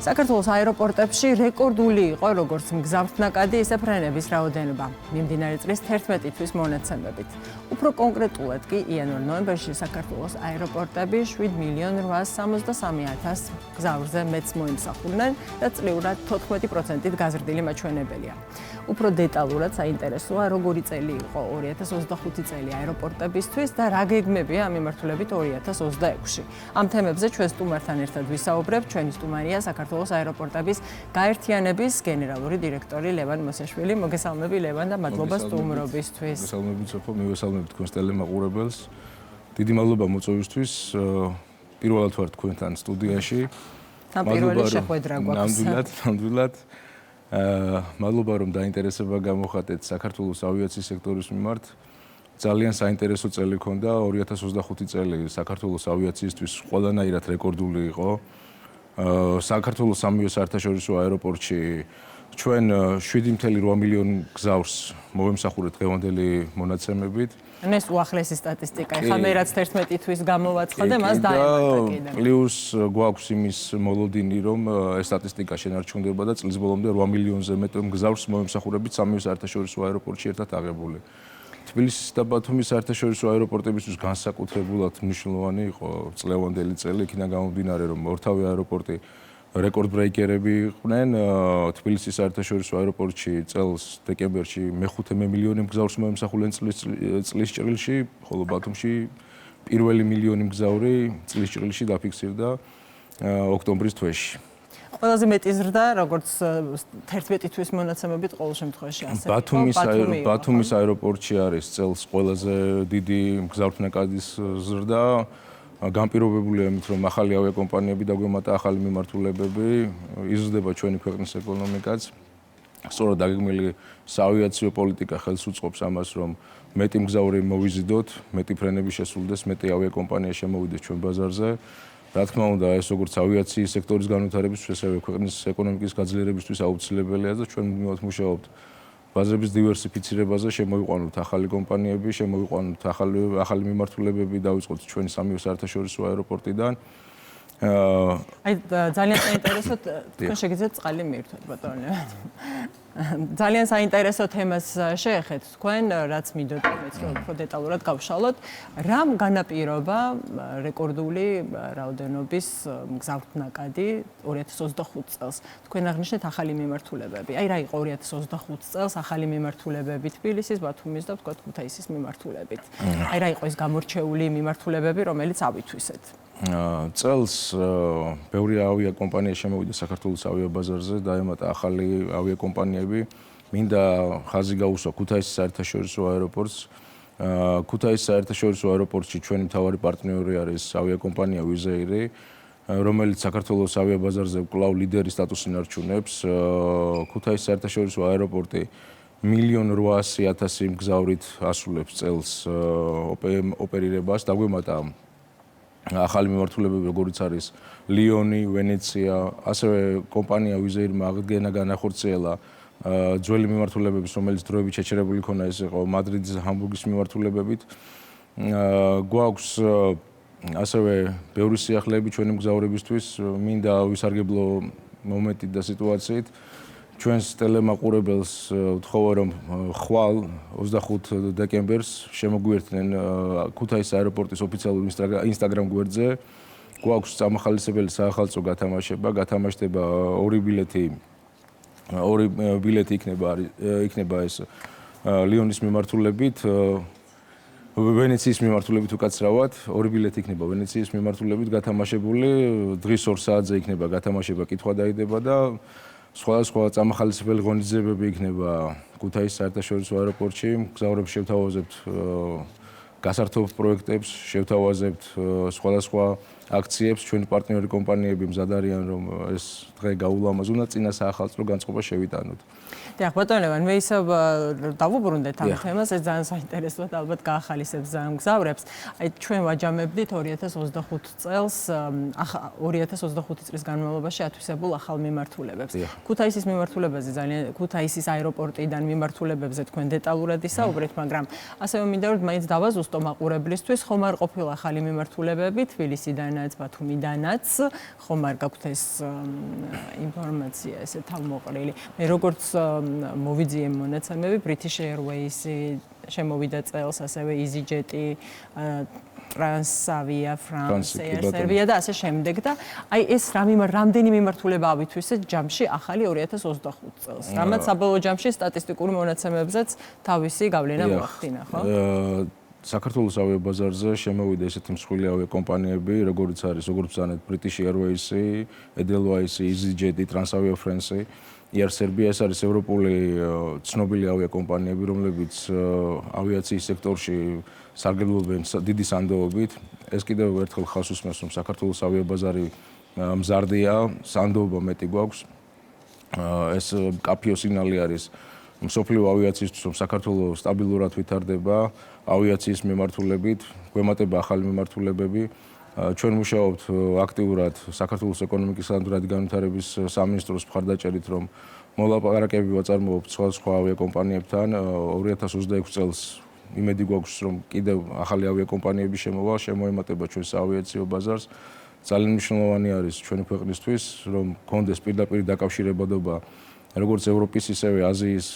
საქართველოს აეროპორტებში რეკორდული იყო როგორც მგზავრთნაკადი, ისე ფრენების რაოდენობა. მიმდინარე წლის 11 თვის მონაცემებით. უფრო კონკრეტულად კი იანვარ-ნოემბერში საქართველოს აეროპორტები 7.863.000 მგზავრზე მეც მოიმსახურნენ და წლიურად 14%-ით გაზრდილი მაჩვენებელია. უფრო დეტალურად საინტერესოა, როგორი წელი იყო 2025 წელი აეროპორტებისთვის და რა გეგმებია ამ მიმართულებით 2026-ში. ამ თემებზე ჩვენ სტუმართან ერთად ვისაუბრებთ. ჩვენი სტუმარია საქართველოს აეროპორტების გაერთიანების გენერალური დირექტორი ლევან მოსაშვილი. მოგესალმები ლევან და მადლობა სტუმრობისთვის. მოგესალმებით სოფო, მივესალმებით თქვენს ტელემაყურებელს. დიდი მადლობა მოწვევისთვის. პირველად ვარ თქვენთან სტუდიაში. თან პირველი შეხვედრა გვაქვს. ნამდვილად. მადლობა რომ დაინტერესება გამოხატეთ საქართველოს ავიაციის სექტორის მიმართ. ძალიან საინტერესო წელი ჰქონდა 2025 წელი საქართველოს ავიაციისთვის ყველანაირად რეკორდული იყო. საქართველოს სამივე საერთაშორისო აეროპორტში ჩვენ 7.8 მილიონი გზავრს მოვემსახურეთ დღევანდელი მონაცემებით. ეს უახლესი სტატისტიკა. ეხლა მე რაც 11 თვის გამოვაცხადე, მას დაემატა კიდე. პლუს გვაქვს იმის მოლოდინი, რომ ეს სტატისტიკა შენარჩუნდება და წლის ბოლომდე 8 მილიონზე მეტ გზავრს მოვემსახურებით სამივე საერთაშორისო აეროპორტში ერთად აღებული. თბილისის და ბათუმის საერთაშორისო აეროპორტებისთვის განსაკუთრებულად მნიშვნელოვანი იყო წლევანდელი წელი, იქიდან გამომდინარე, რომ ორთავე აეროპორტი რეკორდ ბრეიკერები იყვნენ. თბილისის საერთაშორისო აეროპორტში წელს დეკემბერში მე-5 მილიონი მგზავრს მოემსახურნენ წლის ჭრილში, ხოლო ბათუმში პირველი მილიონი მგზავრი წლის ჭრილში დაფიქსირდა ოქტომბრის თვეში. ყველაზე მეტი ზრდა, როგორც 11 თვის მონაცემებით ყოველ შემთხვევაში ასე. ბათუმის აეროპორტში არის წელს ყველაზე დიდი მგზავრთნაკადის ზრდა. განპირობებულია იმით, რომ ახალი ავიაკომპანიები დაგვემატა ახალი მიმართულებები, იზრდება ჩვენი ქვეყნის ეკონომიკაც. სწორად დაგეგმილი საავიაციო პოლიტიკა ხელს უწყობს ამას, რომ მეტი მგზავრი მოვიზიდოთ, მეტი ფრენები შესრულდეს, მეტი ავიაკომპანია შემოვიდეს ჩვენ ბაზარზე. რა თქმა უნდა, ეს როგორც ავიაციის სექტორის განვითარებისთვის, ასევე ქვეყნის ეკონომიკის გაძლიერებისთვის აუცილებელია და ჩვენ მუდმივად მუშაობთ ბაზრების დივერსიფიცირებაზე, შემოვიყვანოთ ახალი კომპანიები, შემოვიყვანოთ ახალი მიმართულებები, დავიწყოთ ჩვენი სამივე საერთაშორისო აეროპორტიდან. აი ძალიან საინტერესოდ თქვენ შეგიძლიათ წყალი მიირთვათ ბატონო. ძალიან საინტერესო თემას შეეხეთ თქვენ, რაც მინდოდა მეც რომ უფრო დეტალურად გავშალოთ. რამ განაპირობა რეკორდული რაოდენობის მგზავრთნაკადი 2025 წელს? თქვენ აღნიშნეთ ახალი მიმართულებები. აი რა იყო 2025 წელს ახალი მიმართულებები თბილისის, ბათუმის და თქვათ ქუთაისის მიმართულებით? აი რა იყო ეს გამორჩეული მიმართულებები, რომელიც ავითვისეთ? წელს ბევრი ავიაკომპანია შემოვიდა საქართველოს ავიაბაზარზე, დაემატა ახალი ავიაკომპანიები. მინდა ხაზი გაუსვა ქუთაისის საერთაშორისო აეროპორტს. ქუთაისის საერთაშორისო აეროპორტში ჩვენი მთავარი პარტნიორი არის ავიაკომპანია Wizz Air, რომელიც საქართველოს ავიაბაზარზე კვლავ ლიდერის სტატუსს ინარჩუნებს. ქუთაისის საერთაშორისო აეროპორტი 1.8 მილიონი მგზავრით ასრულებს წელს ოპერირებას. დაგვემატა ახალი მიმართულებები, როგორიც არის ლიონი, ვენეცია, ასევე კომპანია Wizz Air-მა აღდგენა განახორციელა ძველი მიმართულებების, რომელიც დროებით შეჩერებული ქონა, ეს იყო მადრიდის და ჰამბურგის მიმართულებებით. გვაქვს ასევე ბევრი სიახლეები ჩვენი მგზავრებისთვის, მინდა ვისარგებლო მომენტით და სიტუაციით. ჩვენს ტელემაყურებელს ვთხოვა, რომ ხვალ 25 დეკემბერს შემოგვიერთდნენ ქუთაისის აეროპორტის ოფიციალურ ინსტაგრამ გვერდზე. გვაქვს წამახალისებელი საახალწლო გათამაშება, გათამაშდება ორი ბილეთი იქნება ეს ლიონის მიმართულებით, ვენეციის მიმართულებით უკაცრავად, ორი ბილეთი იქნება ვენეციის მიმართულებით გათამაშებული, დღის 2 საათზე იქნება გათამაშება, კითხვა დაიდება და სხვადასხვა წამახალისებელი ღონისძიებები იქნება ქუთაისის საერთაშორისო აეროპორტში. მგზავრებს შევთავაზებთ გასართობ პროექტებს, შევთავაზებთ სხვადასხვა აქციებს. ჩვენი პარტნიორი კომპანიები მზად არიან, რომ ეს დღე გაულამაზოთ და წინა საახალწლო განწყობა შევიტანოთ. დიახ, ბატონო ლევან, მე ისევ დავუბრუნდეთ ამ თემას, ეს ძალიან საინტერესოა და ალბათ გაახალისებს ძალიან მგზავრებს. აი ჩვენ ვაჯამებდით 2025 წელს, 2025 წლის განმავლობაში ათვისებულ ახალ მიმართულებებს. ქუთაისის მიმართულებაზე ქუთაისის აეროპორტიდან მიმართულებებზე თქვენ დეტალურად ისაუბრეთ, მაგრამ ასევე მინდა რომ მაინც დავაზუსტო მაყურებლისთვის, ხომ არ ყოფილა ახალი მიმართულებები თბილისიდან კუნძულიდანაც, ბათუმიდანაც, ხომ არ გაქვთ ეს ინფორმაცია ესე თავმოყრილი. მე როგორც მოვიძიე მონაცემები, British Airways-ი შემოვიდა წელს, ასევე EasyJet-ი, Transavia, France Air, Serbia და ასე შემდეგ და აი ეს რამდენი მიმართულება ავითვისეთ ჯამში ახალი 2025 წელს. რამაც საბოლოო ჯამში სტატისტიკური მონაცემებზეც თავისი გავლენა მოახდინა, ხო? საქართველოს ავიაბაზარზე შემოვიდა ესეთი მსხვილი ავიაკომპანიები, როგორც არის, როგორც ვთქვით, British Airways-ი, Edelweiss-ი, EasyJet-ი, Transavia France-ი, Air Serbia, ეს არის ევროპული ცნობილი ავიაკომპანიები, რომლებიც ავიაციის სექტორში სარგებლობენ დიდი სანდოობით. ეს კიდევ ერთხელ ხაზს უსმენს, რომ საქართველოს ავიაბაზარი მზარდია, სანდოობა მეტი გვაქვს. ეს კაფეო სიგნალი არის მსოფლიო ავიაციისთვის, რომ საქართველოს სტაბილურად ვითარდება ავიაციის მიმართულებით, გვემატება ახალი მიმართულებები. ჩვენ მუშაობთ აქტიურად საქართველოს ეკონომიკის სანდრად განვითარების სამინისტროს მხარდაჭერით, რომ მოლაპარაკებები ვაწარმოებთ სხვა ავიაკომპანიებთან. 2026 წელს იმედი გვაქვს, რომ კიდევ ახალი ავიაკომპანიები შემოემატება ჩვენს ავიაციო ბაზარს. ძალიან მნიშვნელოვანი არის ჩვენი ქვეყნისთვის, რომ გქონდეს პირდაპირ დაკავშირებადობა როგორც ევროპის, ისევე აზიის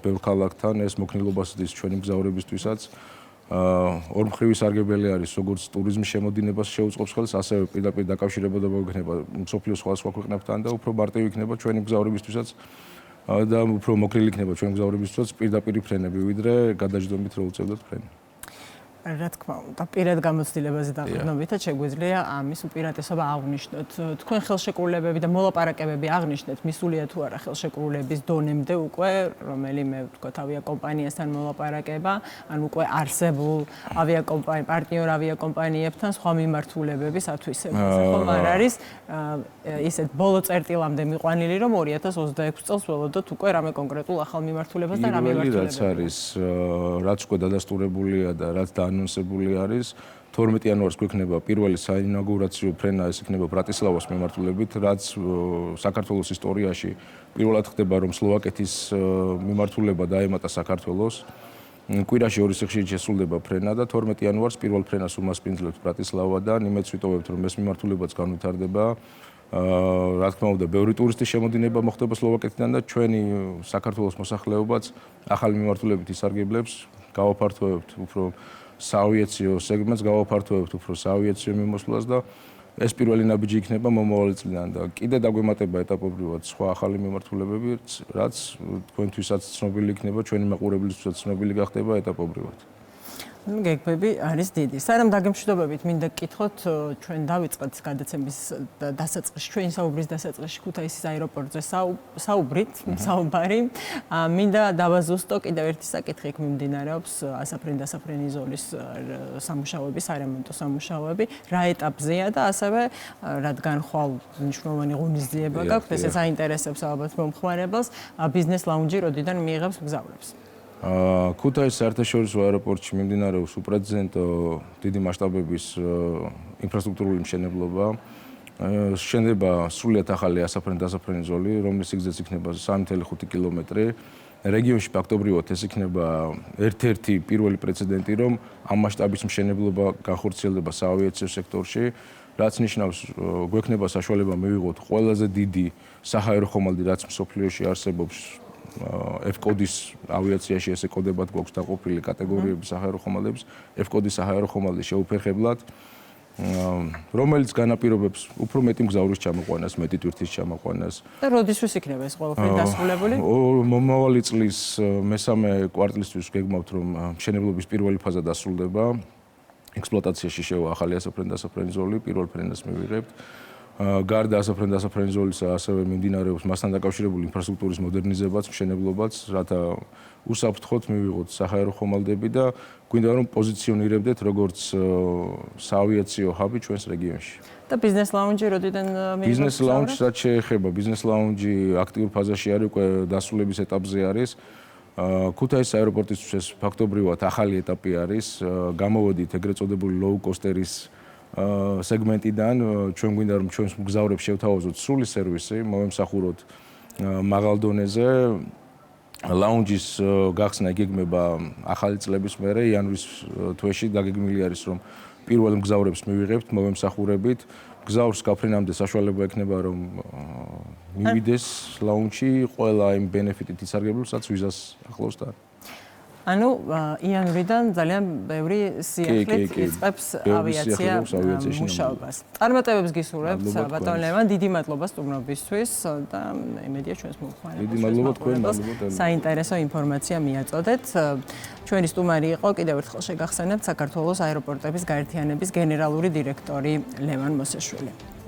ბევრ ქალაქთან, ეს მოქნილობას დის ჩვენი მგზავრებისთვისაც. ორმხრივი სარგებელი არის, როგორც ტურიზმის შემოდინებას შეუწყობს ხელს, ასევე პირდაპირ დაკავშირებადობა გვექნება მსოფლიოს სხვა ქვეყნებთან და უფრო მარტივი იქნება ჩვენი მგზავრებისთვისაც და უფრო მოქრილი იქნება ჩვენი მგზავრებისთვისაც პირდაპირ ფრენები, ვიდრე გადაჯდომით რო უწევდათ ფრენი. რა თქმა უნდა, პირად გამოცდილებაზე დაყრდნობითად შეგვიძლია ამის უპირატესობა აღვნიშნოთ. თქვენ ხელშეკრულებები და მოლაპარაკებები აღნიშნეთ, მისულია თუ არა ხელშეკრულების დონემდე უკვე, რომელიმე ვთქვათ ავიაკომპანიასთან მოლაპარაკება, ან უკვე არსებულ პარტნიორ ავიაკომპანიებთან სხვა მიმართულებების ათვისებაზე. ხომ არ არის ისეთ ბოლო წერტილამდე მიყვანილი, რომ 2026 წელს ველოდოთ უკვე რამე კონკრეტულ ახალ მიმართულებას და რა მიმართულებებს. რაც არის, რაც უკვე დადასტურებულია და რაც ანონსებული არის 12 იანვარს გვექნება პირველი საინაugurაციო ფრენა, ეს იქნება ბრატისლავას მიმართულებით, რაც საქართველოს ისტორიაში პირველად ხდება, რომ სლოვაკეთის მიმართულება დაემატა საქართველოს. კვირაში 2 სიხშირით შესრულდება ფრენა და 12 იანვარს პირველ ფრენას უმასპინძლებთ ბრატისლავადან, იმედს ვიტოვებთ, რომ ეს მიმართულებაც განვითარდება. რა თქმა უნდა, ბევრი ტურისტის შემოდინება მოხდება სლოვაკეთიდან და ჩვენი საქართველოს მოსახლეობაც ახალი მიმართულებით ისარგებლებს, გავაფართოვებთ უფრო საავიაციო სეგმენტს, გავაფართოვებთ უფრო საავიაციო მიმოსვლას და ეს პირველი ნაბიჯი იქნება მომავალი წლიდან და კიდე დაგვემატება ეტაპობრივად სხვა ახალი მიმართულებები, რაც თქვენთვისაც ცნობილი იქნება, ჩვენი მაყურებლისთვისაც ცნობილი გახდება ეტაპობრივად. გეგმები არის დიდი. სანამ დაგემშვიდობებით, მინდა გკითხოთ, ჩვენ დავიწყეთ გადაცემის დასაწყისში, ჩვენი საუბრის დასაწყისში ქუთაისის აეროპორტზე საუბარი. მინდა დავაზუსტო კიდევ ერთი საკითხი, იქ მიმდინარეობს ასაფრენ-დასაფრენი ზოლის სამუშაოები, სარემონტო სამუშაოები, რა ეტაპზეა და ასევე რადგან ხვალ მნიშვნელოვანი ღონისძიება გაქვთ, ესეც აინტერესებს ალბათ მომხმარებელს, ბიზნეს ლაუნჯი როდიდან მიიღებს მგზავრებს. ქუთაისის საერთაშორისო აეროპორტში მიმდინარეობს უპრეცედენტო დიდი მასშტაბების ინფრასტრუქტურული მშენებლობა. შენდება სრულიად ახალი ასაფრენ-დასაფრენი ზოლი, რომლის სიგრძეც იქნება 3.5 კილომეტრი. რეგიონში ფაქტობრივად ეს იქნება ერთ-ერთი პირველი პრეცედენტი, რომ ამ მასშტაბის მშენებლობა განხორციელდება საავიაციო სექტორში, რაც ნიშნავს, გვექნება საშუალება მივიღოთ ყველაზე დიდი საჰაერო ხომალდი, რაც მსოფლიოში არსებობს. F-კოდის ავიაციაში ესე კოდებად გვაქვს დაყოფილი კატეგორიები საჰაერო ხომალდების, F-კოდის საჰაერო ხომალდი შეუფერხებლად, რომელიც განაპირობებს უფრო მეტი მგზავრის ჩამოყვანას, მეტი ტვირთის ჩამოყვანას. და როდისთვის იქნება ეს ყველაფერი დასრულებული? მომავალი წლის მესამე კვარტლისთვის გეგმავთ, რომ მშენებლობის პირველი ფაზა დასრულდება. ექსპლუატაციაში შევა ახალი ასაფრენ-დასაფრენი ზოლი, პირველ ფრენას მივიღებთ. გარდა ასაფრენ-დასაფრენი ზოლისა, ასევე მიმდინარეობს მასთან დაკავშირებული ინფრასტრუქტურის მოდერნიზებაც, მშენებლობაც, რათა უსაფრთხოდ მივიღოთ საჰაერო ხომალდები და გვინდა რომ პოზიციონირებდეთ როგორც საავიაციო ჰაბი ჩვენს რეგიონში. და ბიზნეს ლაუნჯი როდიდან მიიღებს? ბიზნეს ლაუნჯს რაც შეეხება, ბიზნეს ლაუნჯი აქტიურ ფაზაში არის, უკვე დასრულების ეტაპზე არის. ქუთაისის აეროპორტისთვის ეს ფაქტობრივად ახალი ეტაპი არის. გამოვედით ეგრეთ წოდებული low-costeris სეგმენტიდან, ჩვენ გვინდა რომ ჩვენს მგზავრებს შევთავაზოთ სრული სერვისი, მომემსახუროთ მაღალ დონეზე. ლაუნჯის გახსნა იგეგმება ახალი წლების მერე, იანვრის თვეში დაგეგმილი არის, რომ პირველ მგზავრებს მივიღებთ, მოვემსახურებით. გზავრს გაფრინამდე საშუალება ექნება, რომ მივიდეს ლაუნჩი ყველა იმ ბენეფიტით ისარგებლოსაც ვიზას ახლავს თან. ანუ იანვრიდან ძალიან ბევრი სიახლით იწყებს ავიაცია მუშაობას. წარმატებებს გისურვებთ ბატონ ლევან, დიდი მადლობა სტუმრობისთვის და იმედია ჩვენს მომხმარებელს. დიდი მადლობა თქვენ, მადლობა. საინტერესო ინფორმაცია მიაწოდეთ. ჩვენი სტუმარი იყო კიდევ ერთხელ შეგახსენებთ საქართველოს აეროპორტების გაერთიანების გენერალური დირექტორი ლევან მოსაშვილი.